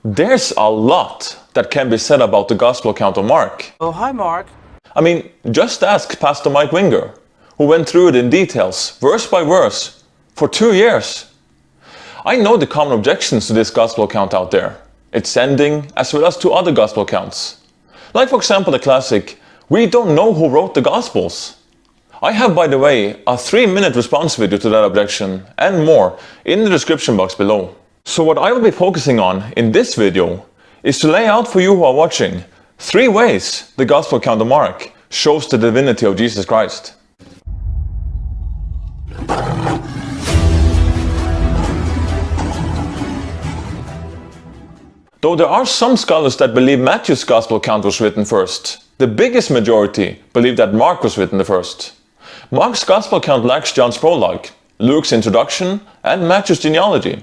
There's a lot that can be said about the Gospel account of Mark. Oh, hi Mark. I mean, just ask Pastor Mike Winger, who went through it in details, verse by verse, for 2 years. I know the common objections to this Gospel account out there, its ending, as well as to other Gospel accounts. Like for example the classic, we don't know who wrote the Gospels. I have, by the way, a 3-minute response video to that objection and more in the description box below. So what I will be focusing on in this video is to lay out for you who are watching 3 ways the Gospel account of Mark shows the divinity of Jesus Christ. Though there are some scholars that believe Matthew's Gospel account was written first, the biggest majority believe that Mark was written the first. Mark's Gospel account lacks John's prologue, Luke's introduction, and Matthew's genealogy.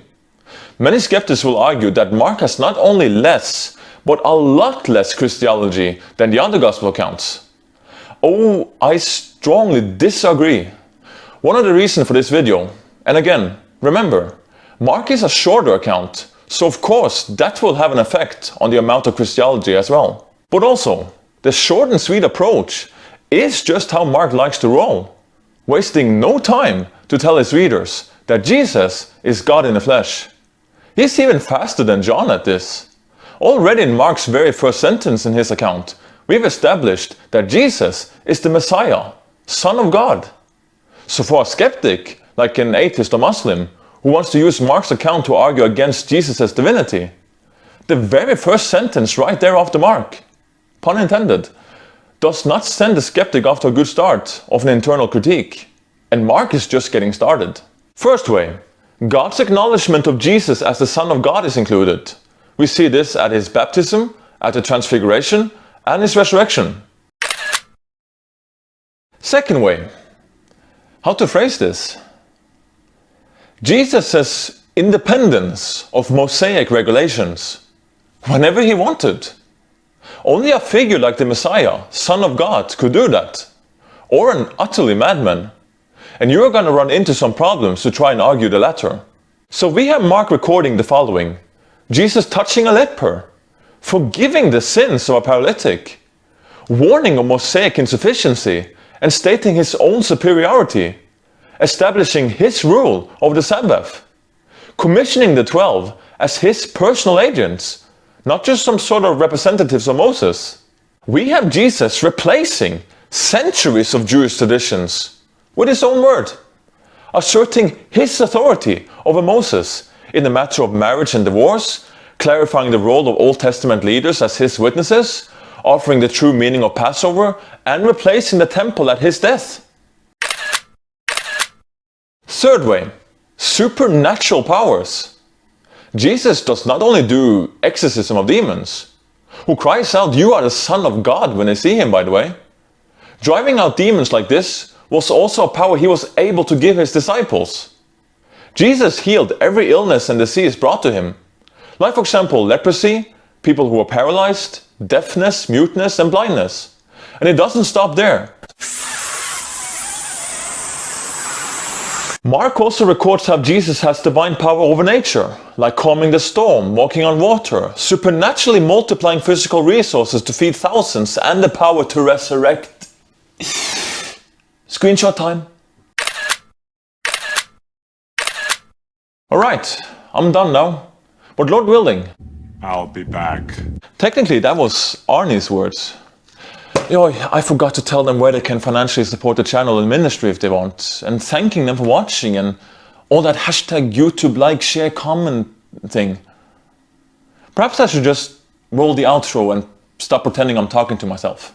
Many skeptics will argue that Mark has not only less, but a lot less Christology than the other Gospel accounts. Oh, I strongly disagree. One of the reasons for this video, and again, remember, Mark is a shorter account, so of course that will have an effect on the amount of Christology as well. But also, the short and sweet approach is just how Mark likes to roll, wasting no time to tell his readers that Jesus is God in the flesh. He's even faster than John at this. Already in Mark's very first sentence in his account, we've established that Jesus is the Messiah, Son of God. So for a skeptic, like an atheist or Muslim, who wants to use Mark's account to argue against Jesus' divinity, the very first sentence right there after Mark, pun intended, does not send the skeptic off to a good start of an internal critique. And Mark is just getting started. First way, God's acknowledgement of Jesus as the Son of God is included. We see this at his baptism, at the transfiguration, and his resurrection. Second way, how to phrase this? Jesus' independence of Mosaic regulations whenever he wanted. Only a figure like the Messiah, Son of God, could do that. Or an utterly madman. And you're going to run into some problems to try and argue the latter. So we have Mark recording the following. Jesus touching a leper, forgiving the sins of a paralytic, warning of Mosaic insufficiency and stating his own superiority, establishing his rule over the Sabbath, commissioning the 12 as his personal agents, not just some sort of representatives of Moses. We have Jesus replacing centuries of Jewish traditions with his own word, asserting his authority over Moses in the matter of marriage and divorce, clarifying the role of Old Testament leaders as his witnesses, offering the true meaning of Passover, and replacing the temple at his death. Third way, supernatural powers. Jesus does not only do exorcism of demons, who cries out, "You are the Son of God," when they see him, by the way. Driving out demons like this was also a power he was able to give his disciples. Jesus healed every illness and disease brought to him. Like for example, leprosy, people who were paralyzed, deafness, muteness, and blindness. And it doesn't stop there. Mark also records how Jesus has divine power over nature, like calming the storm, walking on water, supernaturally multiplying physical resources to feed thousands, and the power to resurrect. Screenshot time. Alright, I'm done now. But Lord willing, I'll be back. Technically that was Arnie's words. Yo, I forgot to tell them where they can financially support the channel and ministry if they want. And thanking them for watching and all that hashtag YouTube like, share, comment thing. Perhaps I should just roll the outro and stop pretending I'm talking to myself.